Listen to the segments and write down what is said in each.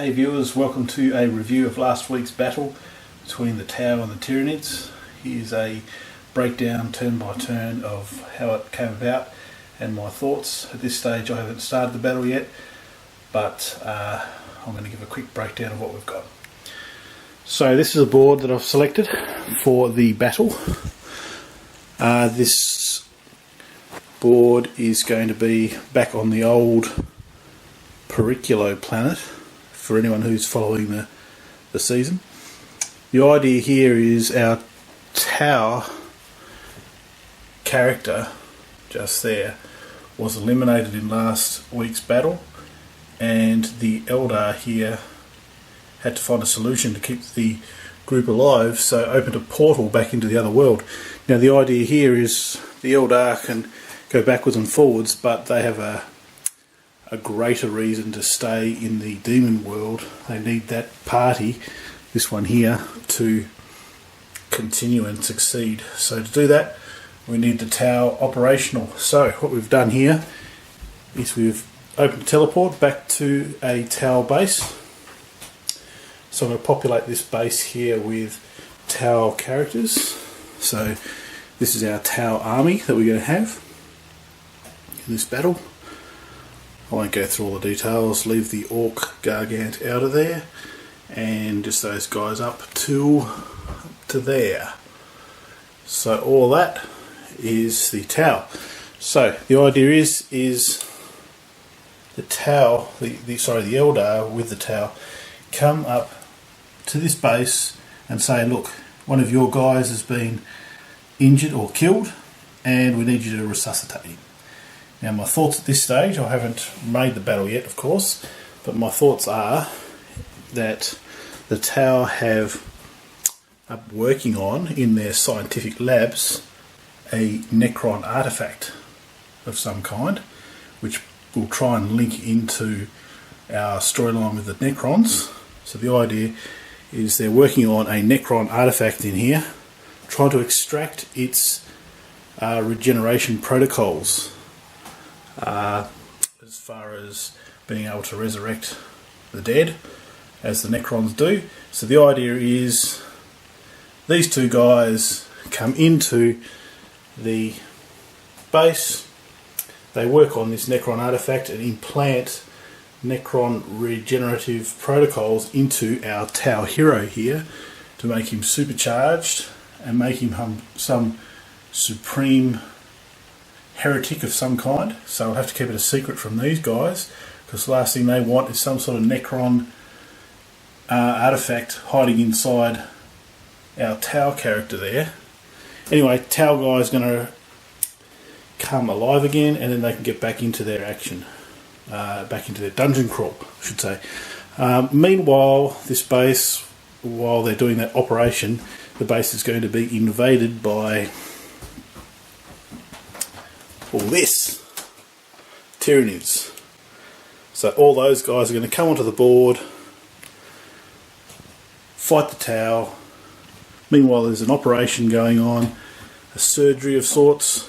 Hey viewers, welcome to a review of last week's battle between the Tau and the Tyranids. Here's a breakdown turn by turn of how it came about and my thoughts. At this stage I haven't started the battle yet, but I'm going to give a quick breakdown of what we've got. So this is a board that I've selected for the battle. This board is going to be back on the old Periculo planet for anyone who's following the season. The idea here is our Tau character just there was eliminated in last week's battle, and the Eldar here had to find a solution to keep the group alive, so opened a portal back into the other world. Now the idea here is the Eldar can go backwards and forwards, but they have a greater reason to stay in the demon world. They need that party, this one here, to continue and succeed. So to do that we need the Tau operational. So what we've done here is we've opened teleport back to a Tau base. So I'm going to populate this base here with Tau characters. So this is our Tau army that we're going to have in this battle. I won't go through all the details, leave the Orc Gargant out of there, and just those guys up to there. So all that is the Tau. So the idea is the Tau, the Eldar with the Tau come up to this base and say, look, one of your guys has been injured or killed and we need you to resuscitate him. Now my thoughts at this stage, I haven't made the battle yet of course, but my thoughts are that the Tau are working on, in their scientific labs, a Necron artifact of some kind, which will try and link into our storyline with the Necrons. So the idea is they're working on a Necron artifact in here, trying to extract its regeneration protocols. As far as being able to resurrect the dead, as the Necrons do. So the idea is these two guys come into the base, they work on this Necron artifact and implant Necron regenerative protocols into our Tau hero here to make him supercharged and make him some supreme heretic of some kind. So I'll have to keep it a secret from these guys, because the last thing they want is some sort of Necron artifact hiding inside our Tau character there. Anyway, Tau guy is going to come alive again, and then they can get back into their action, back into their dungeon crawl, I should say. Meanwhile, this base, while they're doing that operation, the base is going to be invaded by all this Tyranids. So all those guys are going to come onto the board, fight the Tau. Meanwhile there's an operation going on, a surgery of sorts,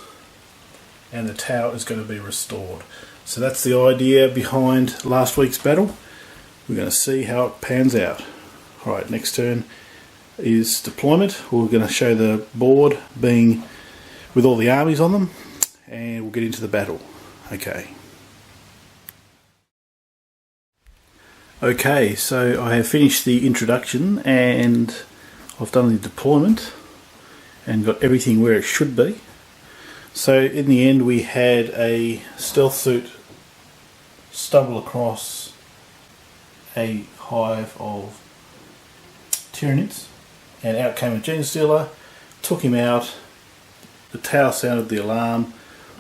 and the Tau is going to be restored. So that's the idea behind last week's battle. We're going to see how it pans out. Alright, next turn is deployment. We're going to show the board being with all the armies on them, and we'll get into the battle. Okay, so I have finished the introduction and I've done the deployment and got everything where it should be. So in the end we had a stealth suit stumble across a hive of Tyranids, and out came a Genestealer, took him out. The Tau sounded the alarm,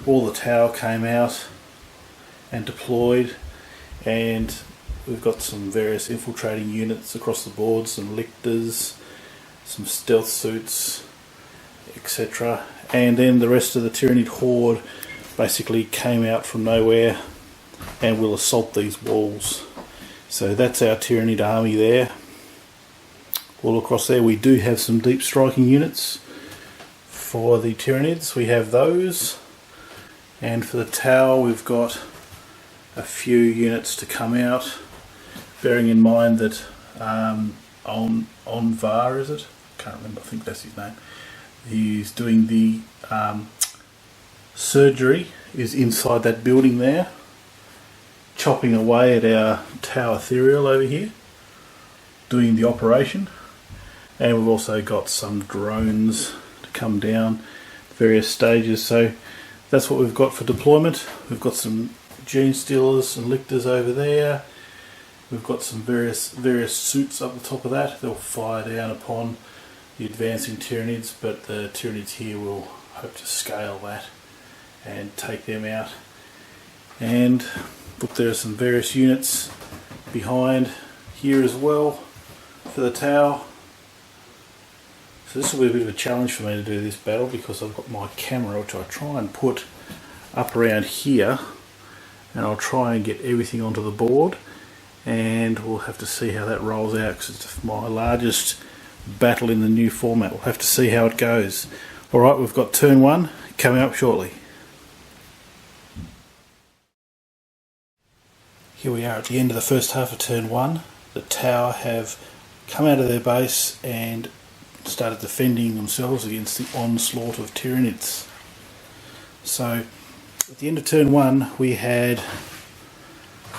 all the Tau came out and deployed, and we've got some various infiltrating units across the board, some lictors, some stealth suits, etc. And then the rest of the Tyranid horde basically came out from nowhere and will assault these walls. So that's our Tyranid army there. All across there we do have some deep striking units. For the Tyranids we have those, and for the Tau we've got a few units to come out. bearing in mind that Onvar, is it? Can't remember, I think that's his name. He's doing the surgery, is inside that building there, chopping away at our tower ethereal over here, doing the operation. And we've also got some drones to come down various stages. So that's what we've got for deployment. We've got some gene stealers and lictors over there. We've got some various suits up the top of that. They'll fire down upon the advancing Tyranids, but the Tyranids here will hope to scale that and take them out. And look, there are some various units behind here as well for the tower. So this will be a bit of a challenge for me to do this battle, because I've got my camera, which I try and put up around here, and I'll try and get everything onto the board, and we'll have to see how that rolls out, because it's my largest battle in the new format. We'll have to see how it goes. Alright, we've got turn 1 coming up shortly. Here we are at the end of the first half of turn 1. The tower have come out of their base and started defending themselves against the onslaught of Tyranids. So at the end of turn 1 we had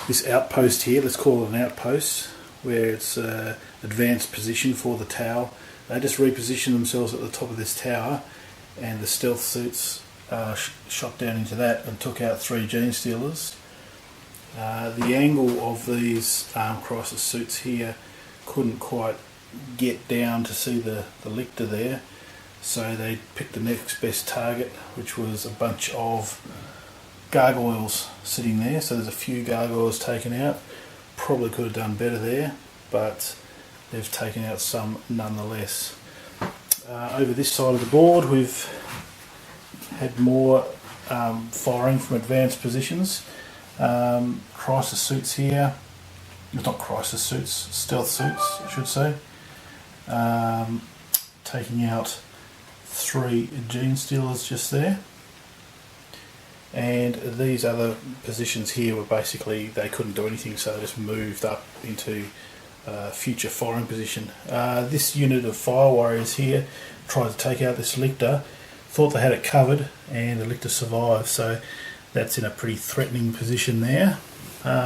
this outpost here, let's call it an outpost, where it's an advanced position for the tower. They just repositioned themselves at the top of this tower, and the stealth suits shot down into that and took out 3 gene stealers. The angle of these crisis suits here couldn't quite get down to see the lictor there, so they picked the next best target, which was a bunch of gargoyles sitting there. So there's a few gargoyles taken out. Probably could have done better there, but they've taken out some nonetheless. Over this side of the board we've had more firing from advanced positions. Crisis suits here, not crisis suits, stealth suits I should say, taking out 3 gene stealers just there. And these other positions here were basically, they couldn't do anything, so they just moved up into future firing position. This unit of fire warriors here tried to take out this lictor, thought they had it covered, and the lictor survived, so that's in a pretty threatening position there.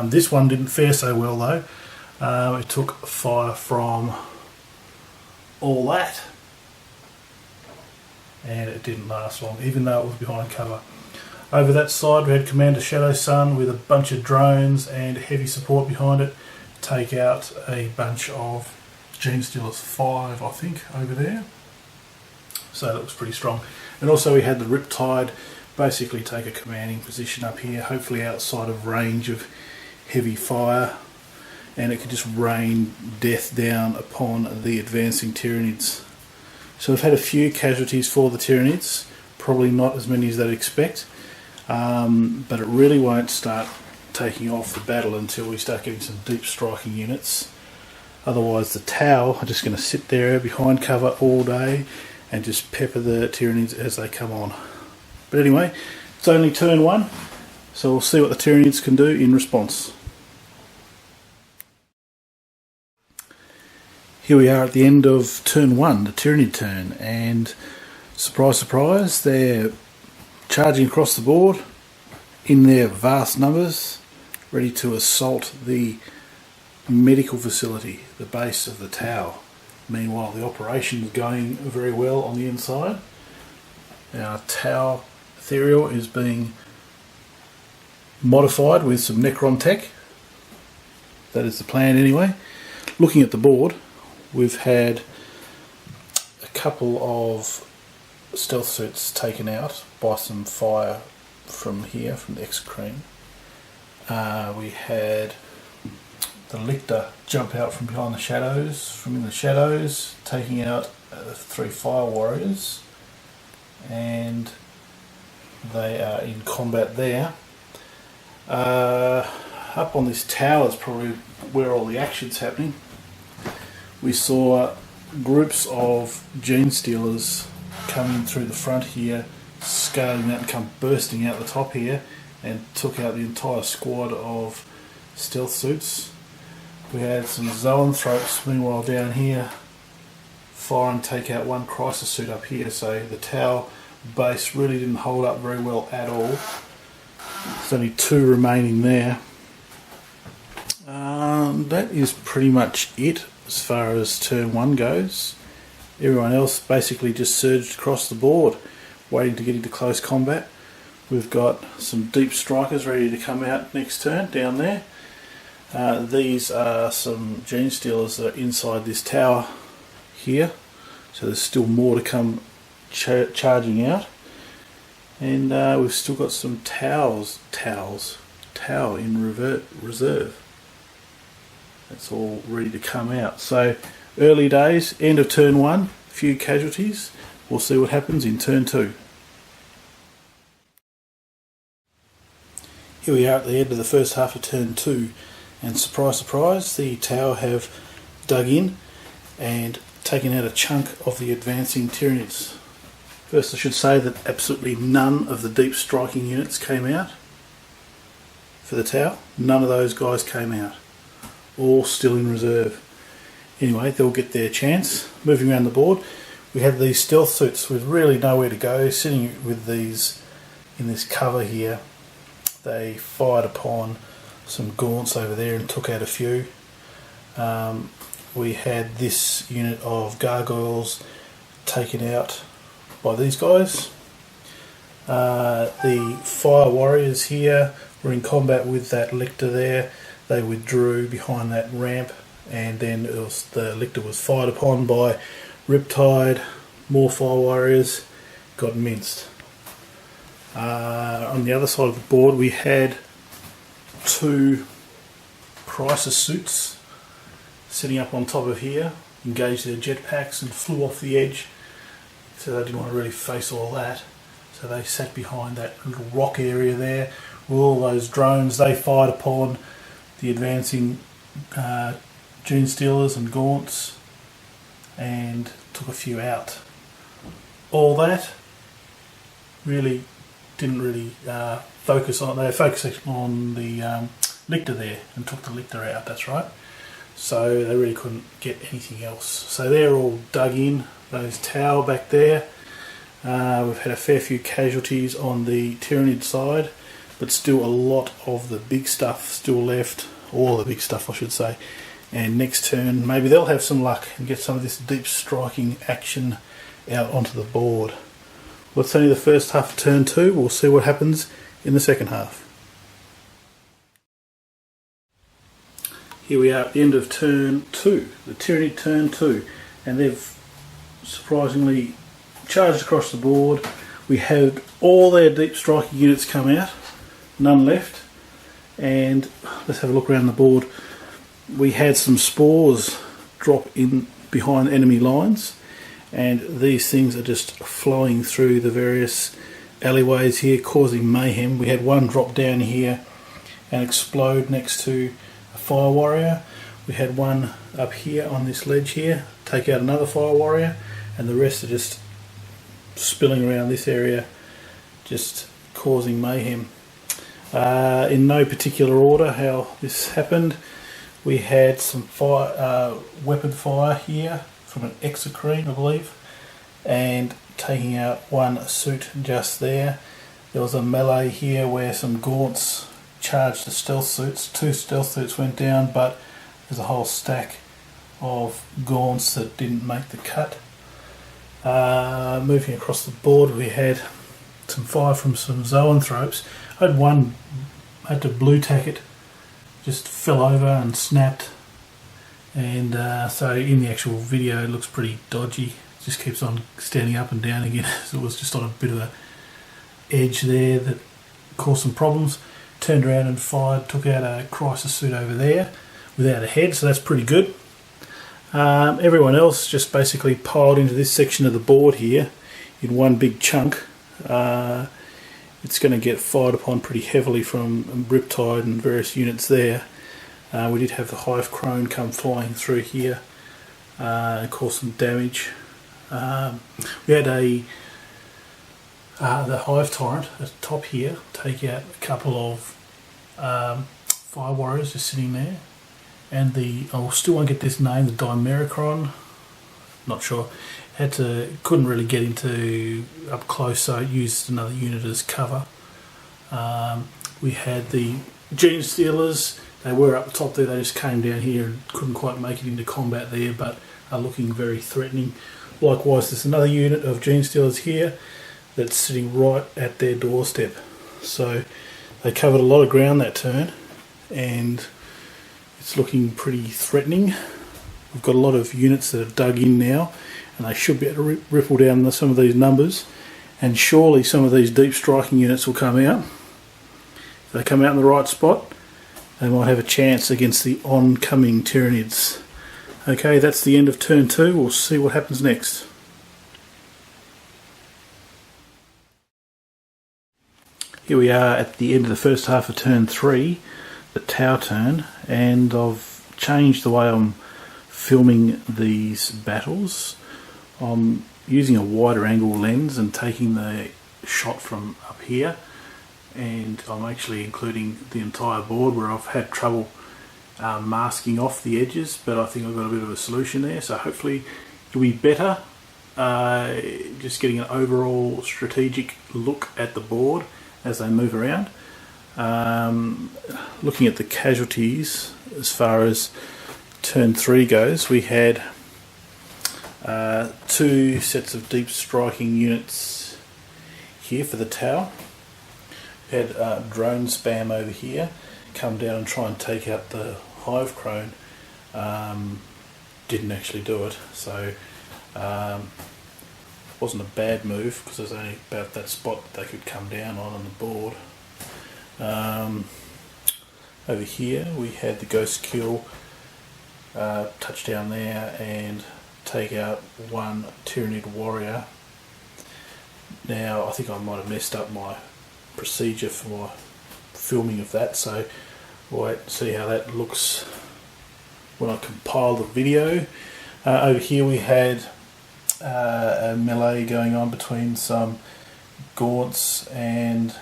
This one didn't fare so well though. It took fire from all that, and it didn't last long, even though it was behind cover. Over that side we had Commander Shadow Sun with a bunch of drones and heavy support behind it, take out a bunch of gene stealers, 5 I think over there, so that was pretty strong. And also we had the Riptide basically take a commanding position up here, hopefully outside of range of heavy fire, and it could just rain death down upon the advancing Tyranids. So we've had a few casualties for the Tyranids, probably not as many as they'd expect, but it really won't start taking off the battle until we start getting some deep striking units. Otherwise the tower are just going to sit there behind cover all day and just pepper the Tyranids as they come on. But anyway, it's only turn 1, so we'll see what the Tyranids can do in response. Here we are at the end of turn 1, the Tyranid turn, and surprise surprise, they're charging across the board in their vast numbers, ready to assault the medical facility, the base of the tower. Meanwhile the operation is going very well on the inside. Our tower ethereal is being modified with some Necron tech. That is the plan anyway. Looking at the board, we've had a couple of stealth suits taken out by some fire from here, from the Exocrine. We had the lictor jump out from behind the shadows, from in the shadows, taking out 3 fire warriors, and they are in combat there. Up on this tower is probably where all the action's happening. We saw groups of gene stealers coming through the front here, scaling out and come bursting out the top here, and took out the entire squad of stealth suits. We had some zoanthropes meanwhile down here fire and take out one crisis suit up here, so the tower base really didn't hold up very well at all. There's only 2 remaining there. That is pretty much it as far as turn 1 goes. Everyone else basically just surged across the board, waiting to get into close combat. We've got some deep strikers ready to come out next turn down there. These are some gene stealers that are inside this tower here, so there's still more to come charging out. And we've still got some tower in reserve. That's all ready to come out. So early days, end of turn 1, few casualties. We'll see what happens in turn 2. Here we are at the end of the first half of turn 2, and surprise surprise, the tower have dug in and taken out a chunk of the advancing Tyranids. First I should say that absolutely none of the deep striking units came out for the tower. None of those guys came out. All still in reserve. Anyway, they'll get their chance. Moving around the board, we have these stealth suits with really nowhere to go, sitting with these in this cover here. They fired upon some gaunts over there and took out a few. We had this unit of gargoyles taken out by these guys. The fire warriors here were in combat with that lictor there. They withdrew behind that ramp, and then the lictor was fired upon by Riptide. More fire warriors got minced. On the other side of the board we had 2 crisis suits sitting up on top of here, engaged their jetpacks and flew off the edge, so they didn't want to really face all that, so they sat behind that little rock area there with all those drones. They fired upon the advancing Gene Stealers and Gaunts and took a few out. All that really didn't focus on, they focused on the lictor there and took the lictor out, that's right. So they really couldn't get anything else. So they're all dug in, those tower back there. We've had a fair few casualties on the Tyranid side, but still a lot of the big stuff still left, all the big stuff I should say. And next turn maybe they'll have some luck and get some of this deep striking action out onto the board. Well, it's only the first half of turn 2, we'll see what happens in the second half. Here we are at the end of turn 2, the Tyranid turn 2, and they've surprisingly charged across the board. We had all their deep striking units come out, none left, and let's have a look around the board. We had some spores drop in behind enemy lines, and these things are just flowing through the various alleyways here, causing mayhem. We had one drop down here and explode next to a fire warrior. We had one up here on this ledge here take out another fire warrior, and the rest are just spilling around this area, just causing mayhem. In no particular order how this happened, we had some fire, weapon fire here from an exocrine, I believe, and taking out one suit just there. There was a melee here where some gaunts charged the stealth suits. 2 stealth suits went down, but there's a whole stack of gaunts that didn't make the cut. Moving across the board, we had some fire from some zoanthropes. I had one, I had to blue tack it, just fell over and snapped, and so in the actual video it looks pretty dodgy. It just keeps on standing up and down again. So it was just on a bit of a edge there that caused some problems. Turned around and fired, took out a crisis suit over there without a head, so that's pretty good. Everyone else just basically piled into this section of the board here in one big chunk. It's going to get fired upon pretty heavily from Riptide and various units there. We did have the Hive Crone come flying through here and cause some damage. We had the Hive Tyrant at the top here take out a couple of fire warriors just sitting there, and I still won't get this name, the Dimericron, not sure. Couldn't really get into up close, so I used another unit as cover. We had the Gene Stealers. They were up the top there, they just came down here and couldn't quite make it into combat there, but are looking very threatening. Likewise, there's another unit of Gene Stealers here that's sitting right at their doorstep. So they covered a lot of ground that turn, and it's looking pretty threatening. We've got a lot of units that have dug in now, and they should be able to ripple down some of these numbers, and surely some of these deep striking units will come out. If they come out in the right spot, they might have a chance against the oncoming Tyranids. Okay, that's the end of turn 2. We'll see what happens next. Here we are at the end of the first half of turn 3, the Tau turn, and I've changed the way I'm filming these battles. I'm using a wider angle lens and taking the shot from up here, and I'm actually including the entire board where I've had trouble masking off the edges, but I think I've got a bit of a solution there, so hopefully it'll be better just getting an overall strategic look at the board as they move around. Looking at the casualties as far as turn 3 goes, we had 2 sets of deep striking units here for the Tau. We had drone spam over here come down and try and take out the hive crone. Didn't actually do it, so wasn't a bad move because there's only about that spot that they could come down on the board. Over here we had the ghost kill, touch down there and take out 1 Tyranid warrior. Now I think I might have messed up my procedure for my filming of that, so we'll wait and see how that looks when I compile the video. Over here we had a melee going on between some gaunts and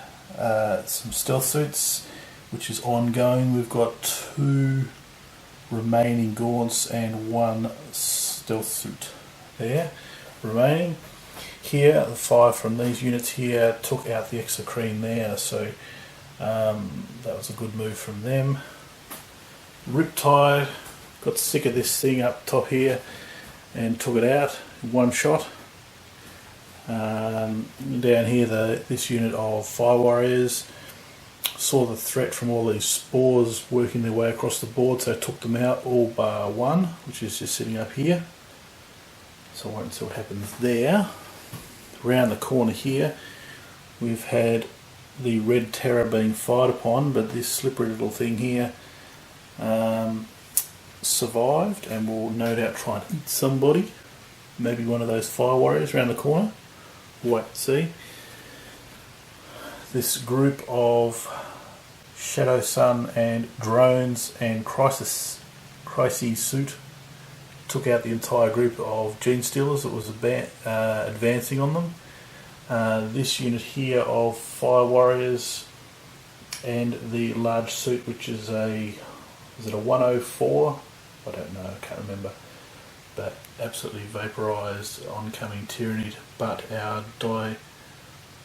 some stealth suits, which is ongoing. We've got 2 remaining gaunts and 1 stealth suit there remaining. Here, the fire from these units here took out the exocrine there, so that was a good move from them. Riptide got sick of this thing up top here and took it out in 1 shot. Down here, this unit of fire warriors saw the threat from all these spores working their way across the board, so took them out, all bar 1, which is just sitting up here. So I won't see what happens there. Around the corner here, we've had the Red Terror being fired upon, but this slippery little thing here survived and will no doubt try and eat somebody. Maybe one of those fire warriors around the corner. We'll wait and see. This group of Shadow Sun and drones and Crisis suit took out the entire group of Gene Stealers that was advancing on them. This unit here of fire warriors and the large suit, which is is it a 104? I don't know, I can't remember. But absolutely vaporised oncoming Tyranid, but our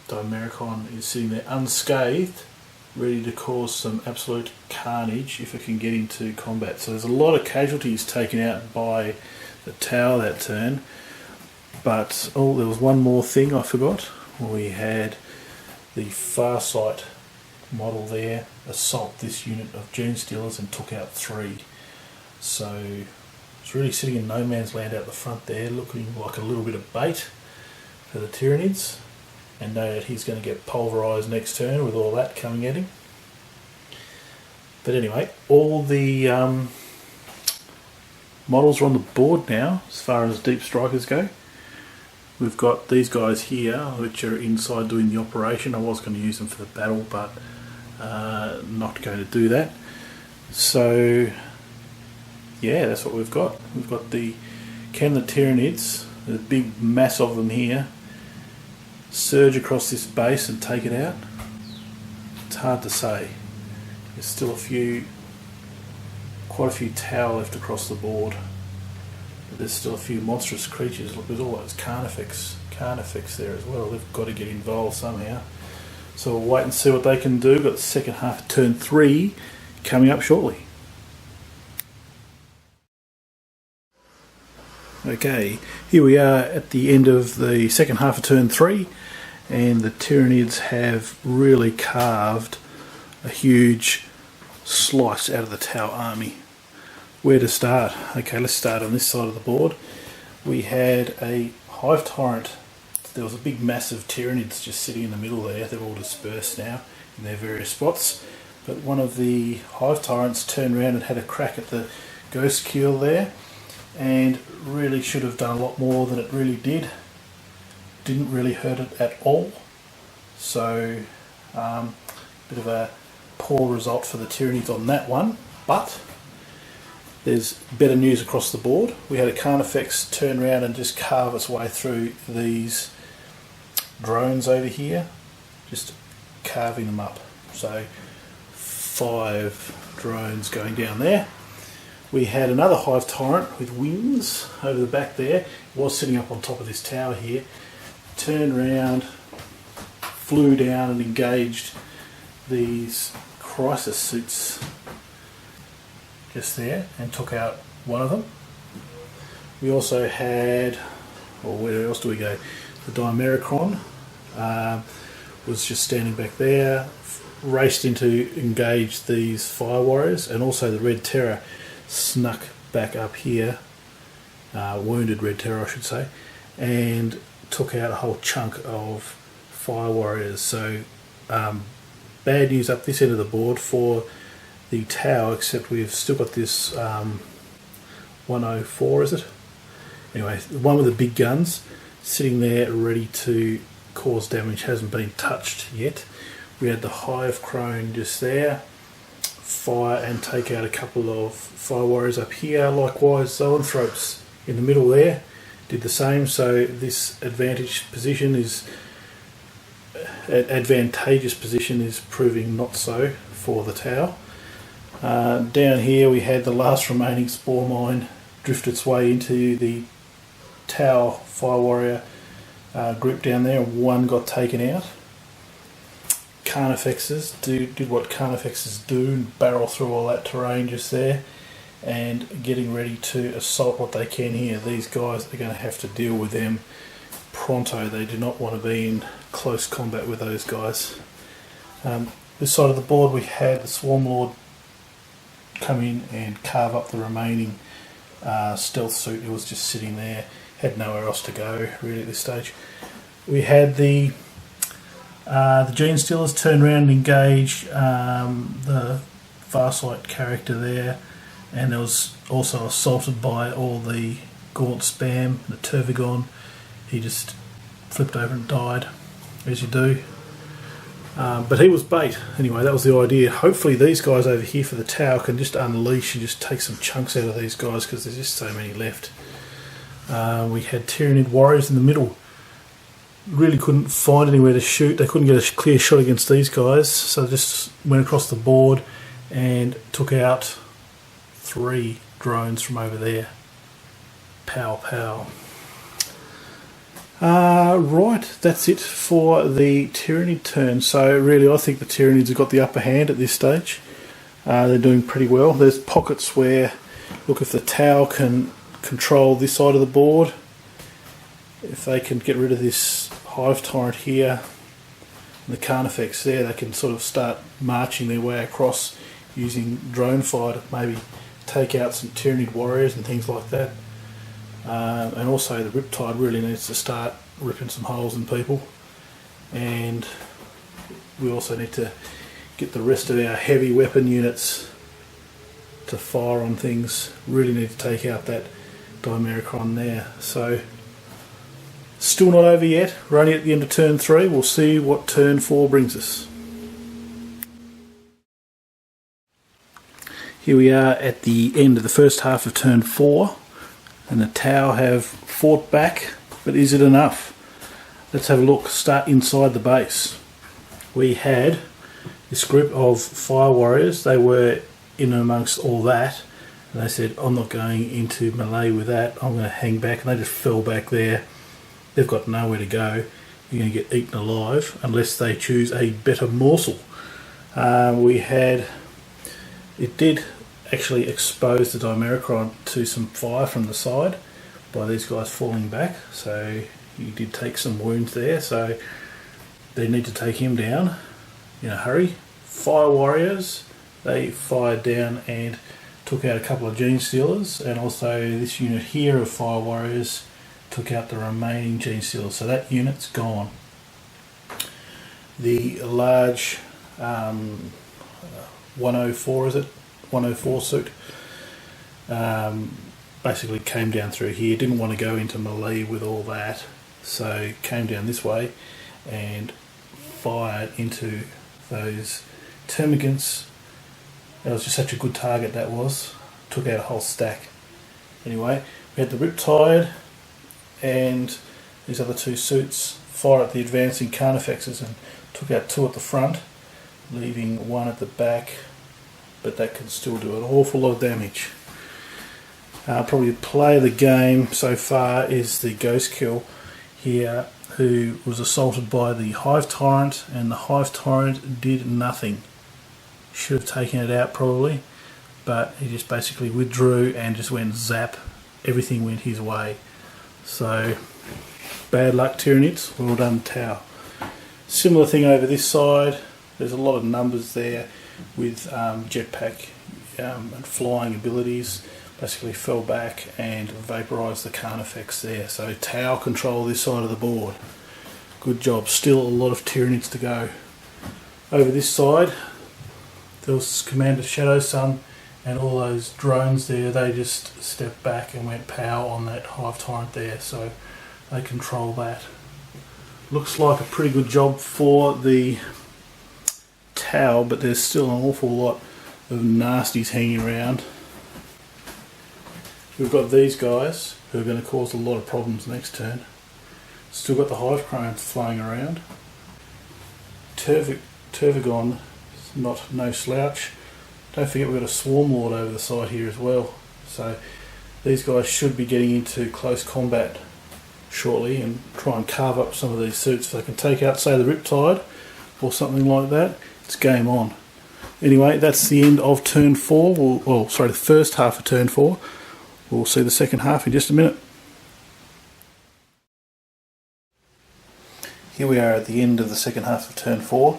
Dimericon is sitting there unscathed, ready to cause some absolute carnage if it can get into combat. So there's a lot of casualties taken out by the Tau that turn, but there was one more thing I forgot. We had the Farsight model there assault this unit of Gene Stealers and took out 3. So it's really sitting in no man's land out the front there, looking like a little bit of bait for the Tyranids, and know that he's going to get pulverised next turn with all that coming at him. But anyway, all the models are on the board now as far as deep strikers go. We've got these guys here which are inside doing the operation. I was going to use them for the battle, but not going to do that. So yeah, that's what we've got. We've got the Tyranids, the big mass of them here, surge across this base and take it out. It's hard to say. There's still quite quite a few Tau left across the board. But there's still a few monstrous creatures. Look, there's all those Carnifex there as well. They've got to get involved somehow. So we'll wait and see what they can do. Got the second half of turn 3 coming up shortly. Okay, here we are at the end of the second half of turn 3, and the Tyranids have really carved a huge slice out of the Tau army. Where to start? Okay, let's start on this side of the board. We had a Hive Tyrant. There was a big massive Tyranids just sitting in the middle there. They're all dispersed now in their various spots. But one of the Hive Tyrants turned around and had a crack at the Ghost Keel there, and really should have done a lot more than it really did. Didn't really hurt it at all. So, bit of a poor result for the Tyranids on that one. But there's better news across the board. We had a Carnifex turn around and just carve its way through these drones over here, just carving them up. So 5 drones going down there. We had another Hive Tyrant with wings over the back there. It was sitting up on top of this tower here. Turned around, flew down and engaged these crisis suits just there and took out one of them. We also had, or where else do we go? The Dimericron was just standing back there, raced in to engage these Fire Warriors, and also the Red Terror snuck back up here, wounded Red Terror I should say, and took out a whole chunk of Fire Warriors. So bad news up this end of the board for the Tau, except we've still got this 104, is it? Anyway, the one with the big guns sitting there ready to cause damage, hasn't been touched yet. We had the Hive Crone just there, fire and take out a couple of Fire Warriors up here. Likewise, Zoanthropes in the middle there did the same. So this advantageous position is proving not so for the Tau. Down here we had the last remaining Spore Mine drift its way into the Tau Fire Warrior group down there. One got taken out. Carnifexes did what Carnifexes do and barrel through all that terrain just there, and getting ready to assault what they can here. These guys are going to have to deal with them pronto. They do not want to be in close combat with those guys. This side of the board we had the Swarm Lord come in and carve up the remaining stealth suit. It was just sitting there, had nowhere else to go really at this stage. We had the Gene Stealers turn around and engage the Farsight character there, and it was also assaulted by all the Gaunt Spam, the Tervigon. He just flipped over and died, as you do. But he was bait. Anyway, that was the idea. Hopefully these guys over here for the Tau can just unleash and just take some chunks out of these guys, because there's just so many left. We had Tyranid Warriors in the middle. Really couldn't find anywhere to shoot. They couldn't get a clear shot against these guys, so they just went across the board and took out 3 drones from over there. Pow pow. Right, that's it for the Tyranid turn. So really I think the Tyranids have got the upper hand at this stage. They're doing pretty well. There's pockets where, look, if the Tau can control this side of the board, if they can get rid of this Hive Tyrant here and the Carnifex there, they can sort of start marching their way across using drone fire to maybe take out some Tyranid Warriors and things like that. And also the Riptide really needs to start ripping some holes in people, and we also need to get the rest of our heavy weapon units to fire on things. Really need to take out that Dimericron there. So still not over yet. We're only at the end of turn 3. We'll see what turn 4 brings us. Here we are at the end of the first half of turn 4, and the Tau have fought back, but is it enough? Let's have a look. Start inside the base. We had this group of Fire Warriors. They were in amongst all that, And they said, I'm not going into melee with that, I'm going to hang back. And they just fell back there. They've got nowhere to go. You're going to get eaten alive unless they choose a better morsel. It did actually expose the Dimericron to some fire from the side by these guys falling back. So he did take some wounds there. So they need to take him down in a hurry. Fire Warriors, they fired down and took out a couple of Gene Stealers, and also this unit here of Fire Warriors took out the remaining Gene Stealers, so that unit's gone. The large 104, is it? 104 suit basically came down through here, didn't want to go into melee with all that, so came down this way and fired into those termagants. That was just such a good target, that was. Took out a whole stack. Anyway, we had the Riptide and these other two suits fire at the advancing Carnifexes and took out two at the front, leaving one at the back, but that can still do an awful lot of damage. Probably the play of the game so far is the Ghost Kill here, who was assaulted by the Hive Tyrant, and the Hive Tyrant did nothing. Should have taken it out probably, but he just basically withdrew and just went zap. Everything went his way. So bad luck, Tyranids. Well done, Tau. Similar thing over this side. There's a lot of numbers there with jetpack and flying abilities. Basically fell back and vaporised the Carnifex there. So Tau control this side of the board. Good job. Still a lot of Tyranids to go. Over this side, there was Commander Shadow Sun and all those drones there. They just stepped back and went pow on that Hive Tyrant there. So they control that. Looks like a pretty good job for the Tau, but there's still an awful lot of nasties hanging around. We've got these guys who are going to cause a lot of problems next turn. Still got the Hive Crones flying around. Tervagon, no slouch. Don't forget we've got a Swarm Lord over the side here as well. So these guys should be getting into close combat shortly and try and carve up some of these suits. If they can take out, say, the Riptide or something like that, it's game on. Anyway, that's the end of turn 4. The first half of turn 4. We'll see the second half in just a minute. Here we are at the end of the second half of turn 4,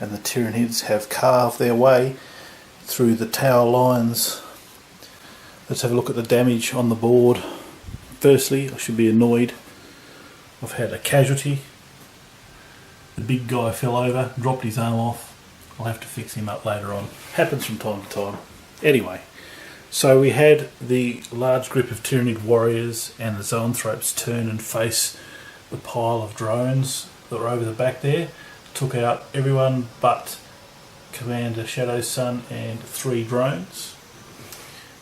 and the Tyranids have carved their way through the tower lines. Let's have a look at the damage on the board. Firstly, I should be annoyed. I've had a casualty. The big guy fell over, dropped his arm off. I'll have to fix him up later on. Happens from time to time. Anyway, so we had the large group of Tyranid warriors and the Zoanthropes turn and face the pile of drones that were over the back there. Took out everyone but Commander Shadow Sun and 3 drones.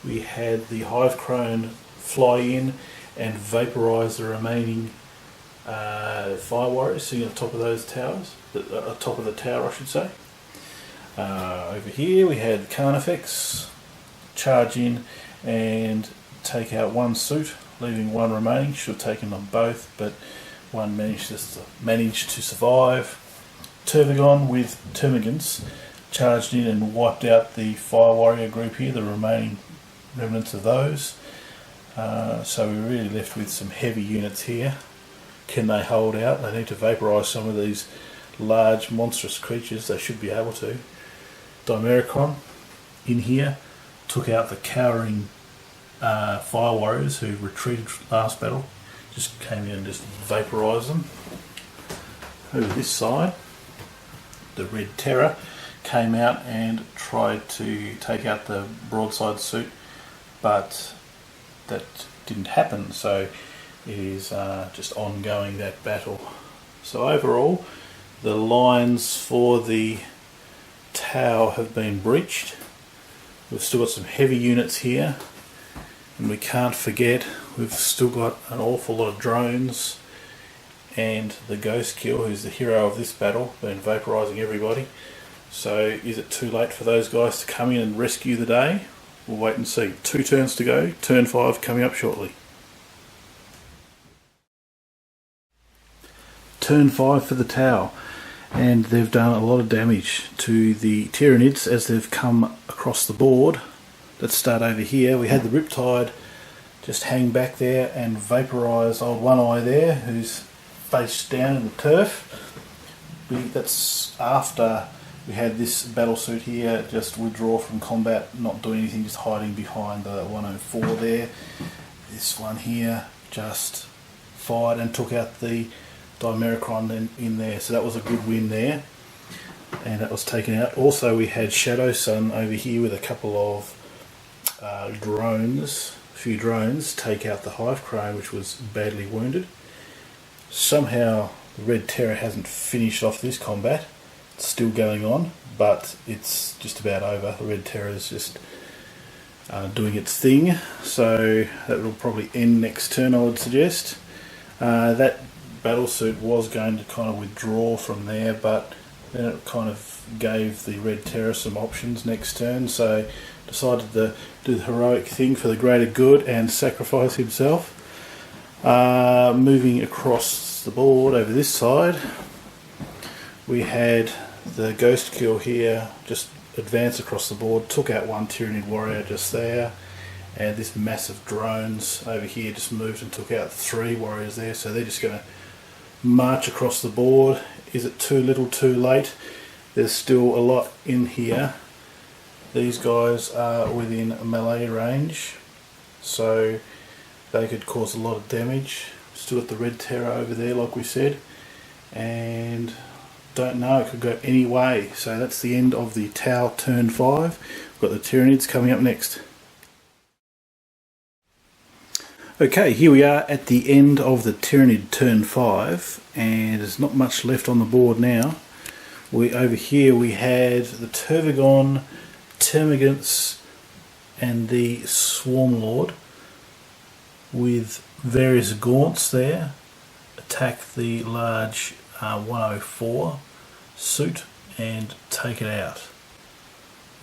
We had the Hive Crone fly in and vaporise the remaining Fire Warriors sitting at the top of those towers, top of the tower I should say. Over here we had Carnifex charge in and take out 1 suit, leaving 1 remaining. Should have taken them both, but 1 managed to survive. Tervagon with Termagants charged in and wiped out the Fire Warrior group here, the remaining remnants of those. So we're really left with some heavy units here. Can they hold out? They need to vaporise some of these large monstrous creatures. They should be able to. Dimericron in here took out the cowering Fire Warriors who retreated last battle. Just came in and just vaporised them. Over this side, the Red Terror came out and tried to take out the broadside suit, but that didn't happen, so it is just ongoing, that battle. So overall, the lines for the Tau have been breached. We've still got some heavy units here, and we can't forget we've still got an awful lot of drones, and the Ghost Kill, who's the hero of this battle, been vaporising everybody. So is it too late for those guys to come in and rescue the day? we'll wait and see. 2 turns to go, turn 5 coming up shortly. Turn 5 for the Tau, and they've done a lot of damage to the Tyranids as they've come across the board. Let's start over here. We had the Riptide just hang back there and vaporise old One Eye there, who's face down in the turf. That's after we had this battle suit here just withdraw from combat, not doing anything, just hiding behind the 104 there. This one here just fired and took out the Dimericron in there, so that was a good win there, and that was taken out. Also we had Shadow Sun over here with a couple of drones, a few drones, take out the Hive Crane, which was badly wounded. Somehow the Red Terror hasn't finished off this combat. It's still going on, but it's just about over. The Red Terror is just doing its thing, so that will probably end next turn, I would suggest. That battle suit was going to kind of withdraw from there, but then it kind of gave the Red Terror some options next turn, so decided to do the heroic thing for the greater good and sacrifice himself. Moving across the board over this side, we had the Ghost Kill here just advance across the board, took out one Tyranid warrior just there, and this massive drones over here just moved and took out 3 warriors there, so they're just going to march across the board. Is it too little too late? There's still a lot in here. These guys are within melee range, so they could cause a lot of damage. Still got the Red Terror over there like we said, and don't know, it could go any way. So that's the end of the Tau turn 5. We've got the Tyranids coming up next. Okay, here we are at the end of the Tyranid turn 5, and there's not much left on the board now. Over here we had the Tervigon, Termagants and the Swarmlord with various gaunts there attack the large 104 suit and take it out.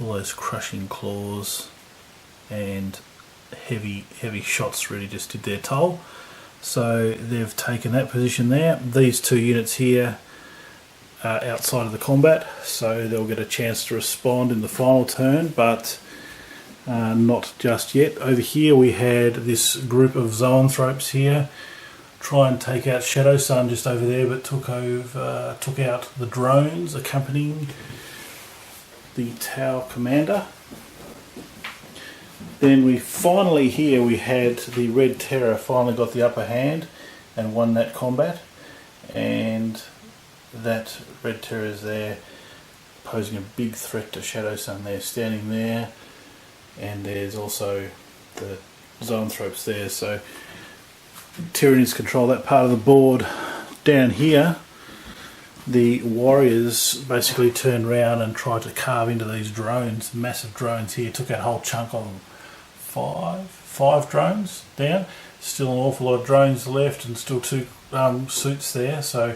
All those crushing claws and heavy shots really just did their toll. So they've taken that position there. These 2 units here are outside of the combat, so they'll get a chance to respond in the final turn, but not just yet. Over here we had this group of Zoanthropes here try and take out Shadow Sun just over there, but took out the drones accompanying the Tau commander. Then we finally here we had the Red Terror finally got the upper hand and won that combat, and that Red Terror is there posing a big threat to Shadow Sun there, standing there, and there's also the Zoanthropes there, so Tyranids control that part of the board. Down here the warriors basically turned around and tried to carve into these drones, massive drones here, took out a whole chunk of them. Five drones down, still an awful lot of drones left and still 2 suits there, so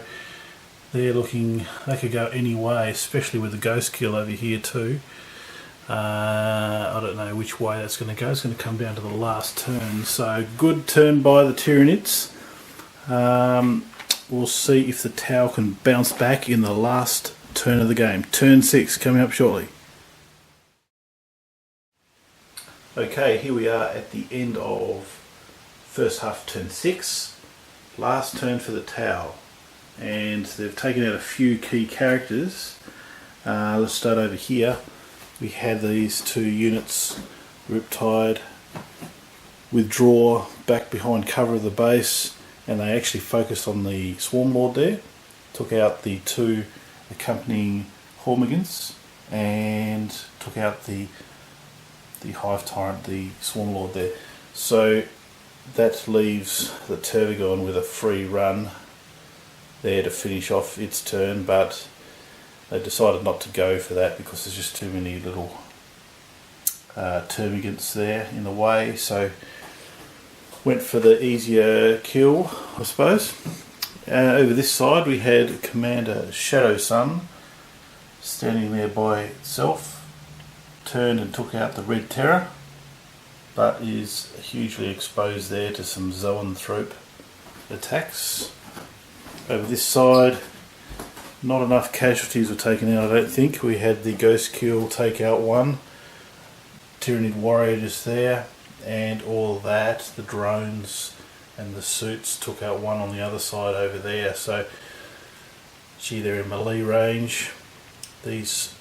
they're looking, they could go any way, especially with the Ghost Kill over here too. I don't know which way that's going to go. It's going to come down to the last turn, so good turn by the Tyranids. We'll see if the Tau can bounce back in the last turn of the game. Turn 6 coming up shortly. Okay, here we are at the end of first half turn 6, last turn for the Tau, and they've taken out a few key characters. Let's start over here. We had these 2 units, Riptide, withdraw back behind cover of the base, and they actually focused on the Swarmlord there, took out the 2 accompanying Hormigans, and took out the Hive Tyrant, the Swarmlord there. So that leaves the Tervigon with a free run there to finish off its turn, but they decided not to go for that because there's just too many little termagants there in the way, so went for the easier kill, I suppose. Over this side we had Commander Shadow Sun standing there by itself, turned and took out the Red Terror, but is hugely exposed there to some zoanthrope attacks. Over this side, not enough casualties were taken out, I don't think. We had the Ghost Kill take out one Tyranid warrior just there, and all that, the drones and the suits took out one on the other side over there. So gee, they're in melee range. These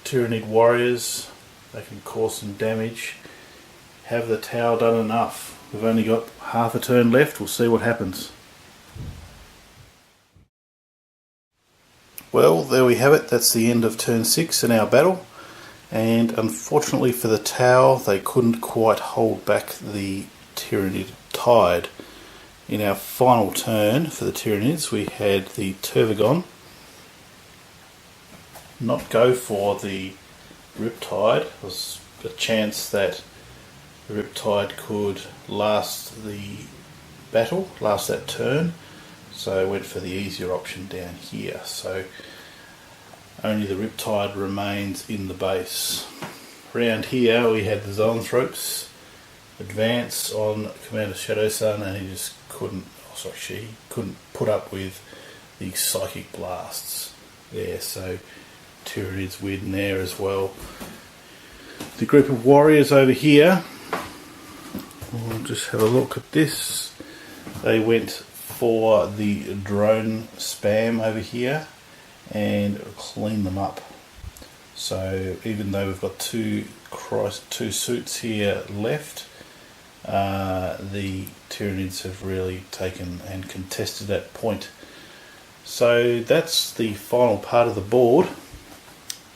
Tyranid warriors, they can cause some damage. Have the tower done enough? We've only got half a turn left, we'll see what happens. Well, there we have it, that's the end of turn 6 in our battle. And unfortunately for the tower, they couldn't quite hold back the Tyranid tide. In our final turn for the Tyranids, we had the Tervagon not go for the Riptide. There was a chance that the Riptide could last the battle, last that turn, so I went for the easier option down here. So only the Riptide remains in the base. Around here we had the Zoanthropes advance on Commander Shadowsun, and he just couldn't, she couldn't put up with the psychic blasts there, so Tyranids win there as well. The group of warriors over here, we'll just have a look at this. They went for the drone spam over here and clean them up. So even though we've got two suits here left, the Tyranids have really taken and contested that point. So that's the final part of the board.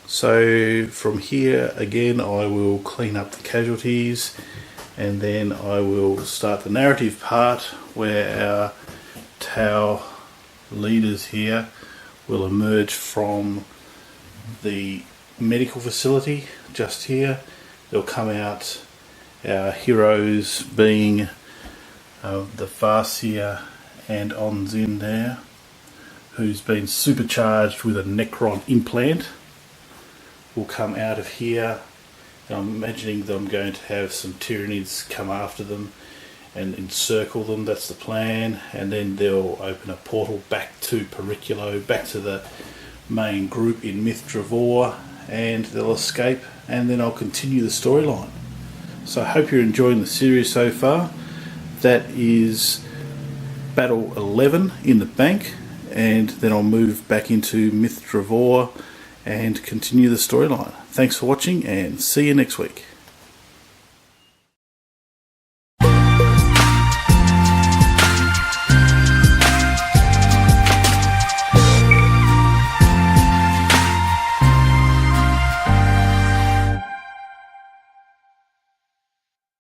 So from here again I will clean up the casualties, and then I will start the narrative part where our Tau leaders here will emerge from the medical facility just here. They'll come out, our heroes being the Farseer and Onzin there, who's been supercharged with a Necron implant, will come out of here. And I'm imagining them going to have some Tyranids come after them and encircle them, that's the plan, and then they'll open a portal back to Periculo, back to the main group in Myth Dravor, and they'll escape, and then I'll continue the storyline. So I hope you're enjoying the series so far. That is Battle 11 in the bank, and then I'll move back into Myth Dravor and continue the storyline. Thanks for watching, and see you next week.